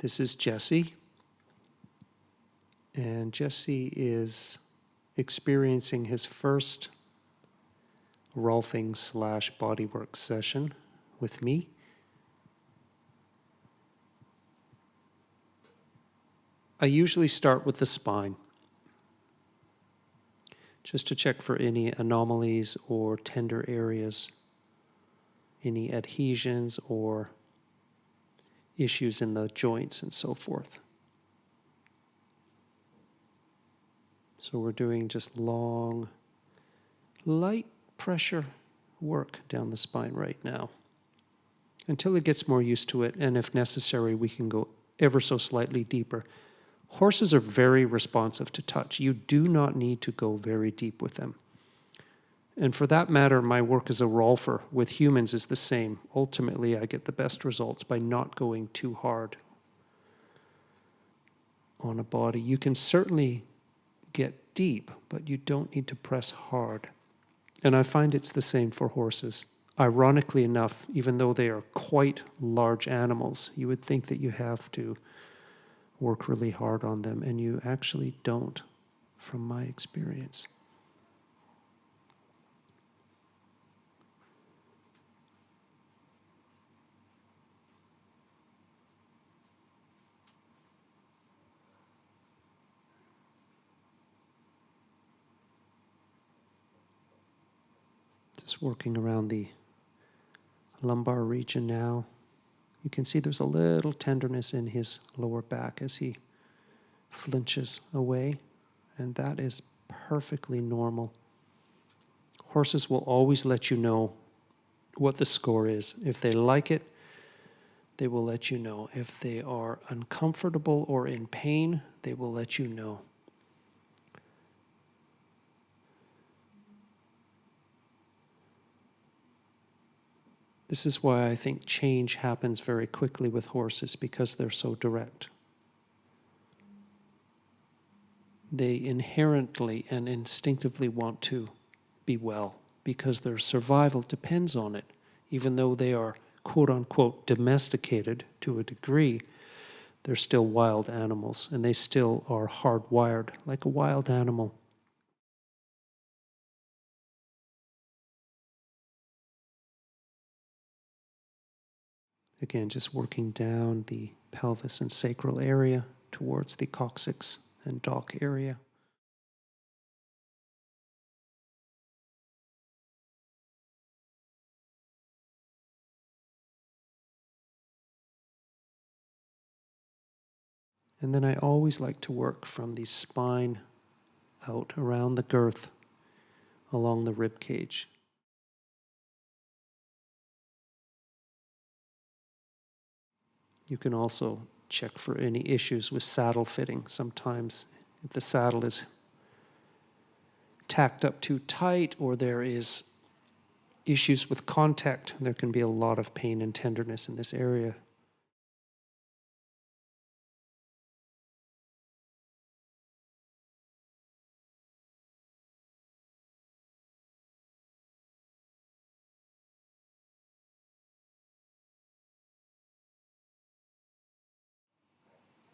This is Jesse, and Jesse is experiencing his first Rolfing / bodywork session with me. I usually start with the spine, just to check for any anomalies or tender areas, any adhesions or issues in the joints and so forth. So we're doing just long, light pressure work down the spine right now until it gets more used to it, and if necessary, we can go ever so slightly deeper. Horses are very responsive to touch. You do not need to go very deep with them. And for that matter, my work as a Rolfer with humans is the same. Ultimately, I get the best results by not going too hard on a body. You can certainly get deep, but you don't need to press hard. And I find it's the same for horses. Ironically enough, even though they are quite large animals, you would think that you have to work really hard on them, and you actually don't, from my experience. Just working around the lumbar region now. You can see there's a little tenderness in his lower back as he flinches away, and that is perfectly normal. Horses will always let you know what the score is. If they like it, they will let you know. If they are uncomfortable or in pain, they will let you know. This is why I think change happens very quickly with horses, because they're so direct. They inherently and instinctively want to be well because their survival depends on it. Even though they are quote unquote domesticated to a degree, they're still wild animals, and they still are hardwired like a wild animal. Again, just working down the pelvis and sacral area towards the coccyx and dock area. And then I always like to work from the spine out around the girth along the rib cage. You can also check for any issues with saddle fitting. Sometimes if the saddle is tacked up too tight or there is issues with contact, there can be a lot of pain and tenderness in this area.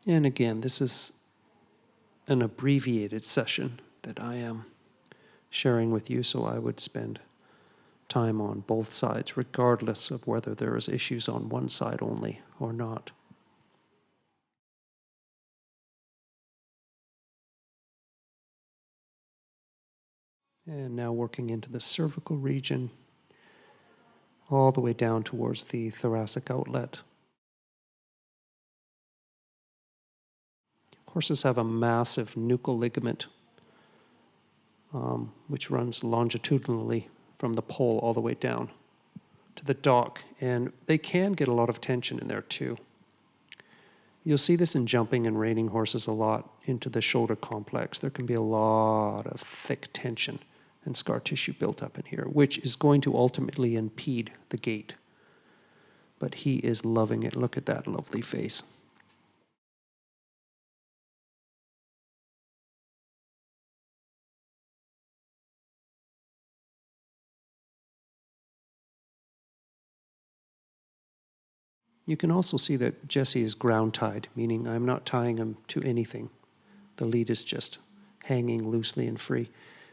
And again, this is an abbreviated session that I am sharing with you, so I would spend time on both sides, regardless of whether there is issues on one side only or not. And now working into the cervical region, all the way down towards the thoracic outlet. Horses have a massive nuchal ligament, which runs longitudinally from the pole all the way down to the dock, and they can get a lot of tension in there too. You'll see this in jumping and reining horses a lot into the shoulder complex. There can be a lot of thick tension and scar tissue built up in here, which is going to ultimately impede the gait. But he is loving it. Look at that lovely face. You can also see that Jesse is ground tied, meaning I'm not tying him to anything. The lead is just hanging loosely and free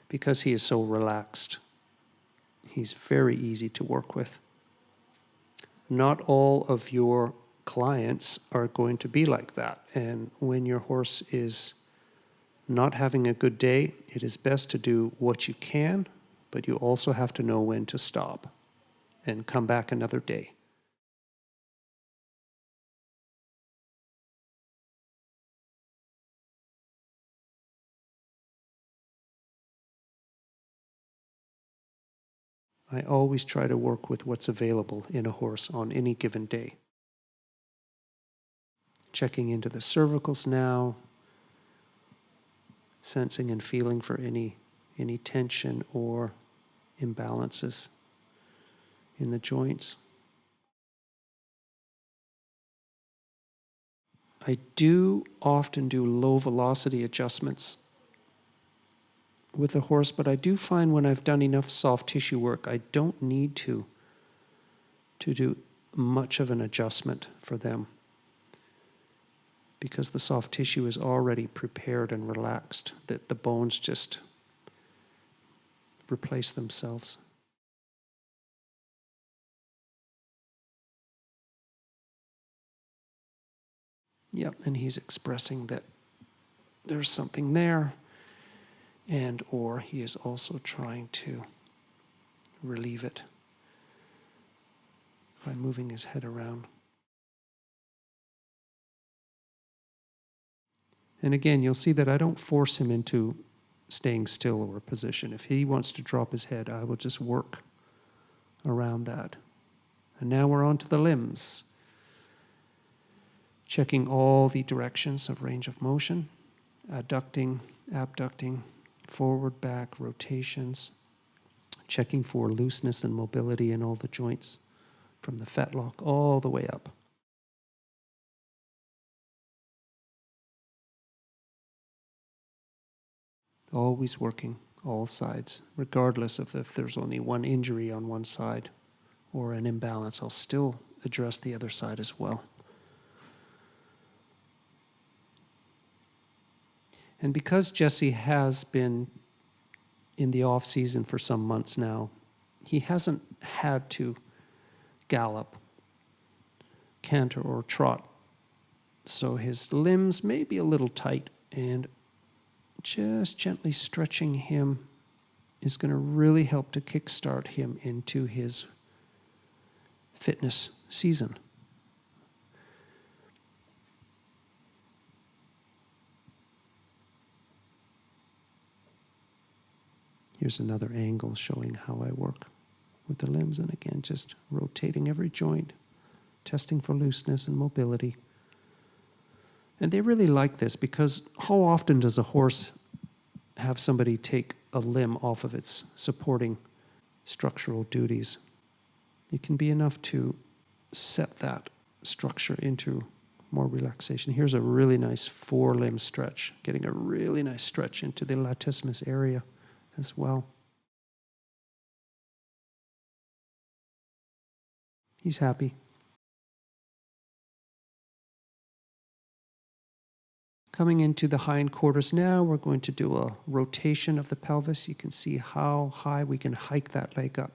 because he is so relaxed. He's very easy to work with. Not all of your clients are going to be like that. And when your horse is not having a good day, it is best to do what you can, but you also have to know when to stop and come back another day. I always try to work with what's available in a horse on any given day. Checking into the cervicals now, sensing and feeling for any tension or imbalances in the joints. I do often do low velocity adjustments with the horse, but I do find when I've done enough soft tissue work, I don't need to do much of an adjustment for them because the soft tissue is already prepared and relaxed, that the bones just replace themselves. Yep, and he's expressing that there's something there, and or he is also trying to relieve it by moving his head around. And again, you'll see that I don't force him into staying still or a position. If he wants to drop his head, I will just work around that. And now we're on to the limbs. Checking all the directions of range of motion, adducting, abducting, forward, back, rotations, checking for looseness and mobility in all the joints from the fetlock all the way up. Always working all sides, regardless of if there's only one injury on one side or an imbalance, I'll still address the other side as well. And because Jesse has been in the off season for some months now, he hasn't had to gallop, canter, or trot. So his limbs may be a little tight, and just gently stretching him is going to really help to kickstart him into his fitness season. Here's another angle showing how I work with the limbs, and again, just rotating every joint, testing for looseness and mobility. And they really like this because how often does a horse have somebody take a limb off of its supporting structural duties? It can be enough to set that structure into more relaxation. Here's a really nice forelimb stretch, getting a really nice stretch into the latissimus area as well. He's happy. Coming into the hindquarters now, we're going to do a rotation of the pelvis. You can see how high we can hike that leg up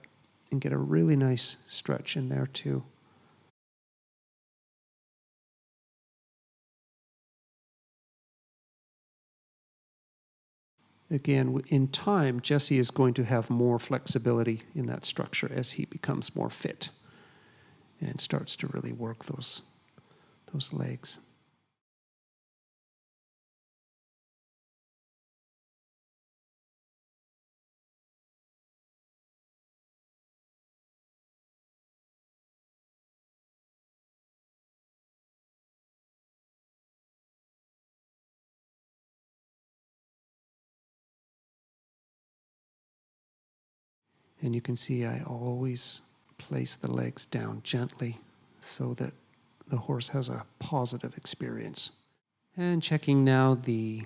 and get a really nice stretch in there too. Again, in time, Jesse is going to have more flexibility in that structure as he becomes more fit and starts to really work those legs. And you can see I always place the legs down gently so that the horse has a positive experience. And checking now the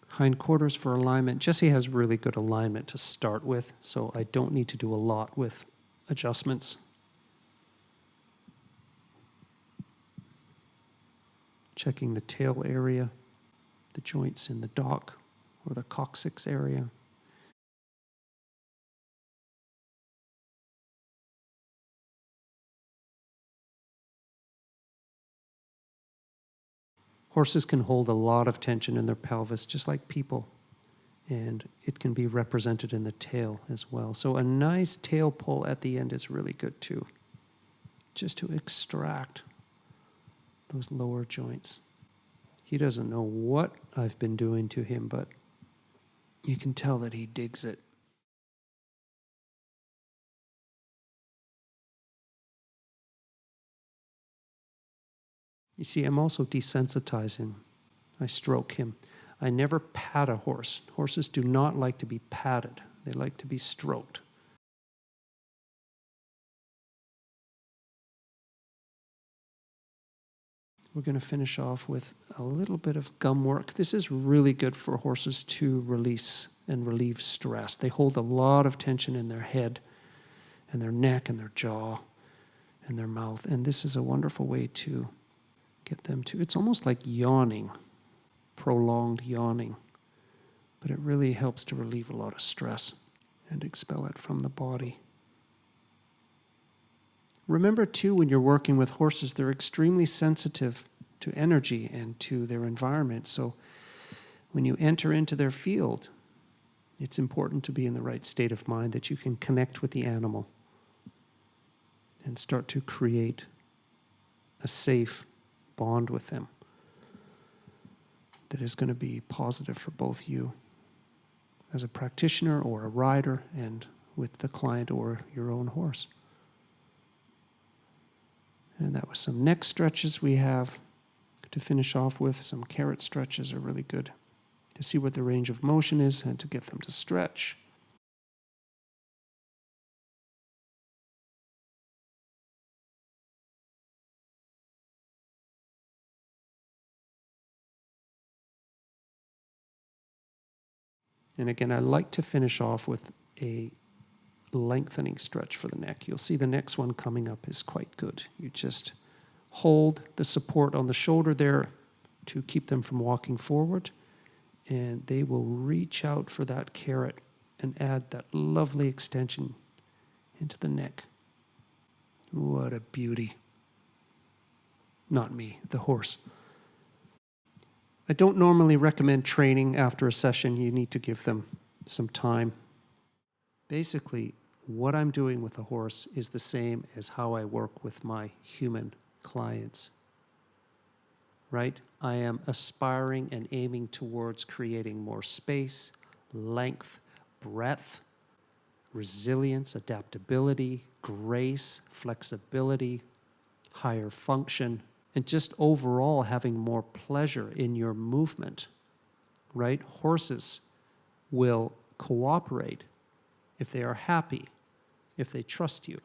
hindquarters for alignment. Jesse has really good alignment to start with, so I don't need to do a lot with adjustments. checking the tail area, the joints in the dock or the coccyx area. Horses can hold a lot of tension in their pelvis, just like people, and it can be represented in the tail as well. So a nice tail pull at the end is really good too, just to extract those lower joints. He doesn't know what I've been doing to him, but you can tell that he digs it. You see, I'm also desensitizing. I stroke him. I never pat a horse. Horses do not like to be patted. They like to be stroked. We're going to finish off with a little bit of gum work. This is really good for horses to release and relieve stress. They hold a lot of tension in their head and their neck and their jaw and their mouth. And this is a wonderful way to get them to, it's almost like yawning, prolonged yawning, but it really helps to relieve a lot of stress and expel it from the body. Remember too, when you're working with horses, they're extremely sensitive to energy and to their environment. So when you enter into their field, it's important to be in the right state of mind that you can connect with the animal and start to create a safe bond with them that is going to be positive for both you as a practitioner or a rider and with the client or your own horse. And that was some neck stretches we have to finish off with. Some carrot stretches are really good to see what the range of motion is and to get them to stretch. And again, I like to finish off with a lengthening stretch for the neck. You'll see the next one coming up is quite good. You just hold the support on the shoulder there to keep them from walking forward, and they will reach out for that carrot and add that lovely extension into the neck. What a beauty. Not me, the horse. I don't normally recommend training after a session. You need to give them some time. Basically, what I'm doing with a horse is the same as how I work with my human clients, right? I am aspiring and aiming towards creating more space, length, breadth, resilience, adaptability, grace, flexibility, higher function, and just overall having more pleasure in your movement, right? Horses will cooperate if they are happy, if they trust you.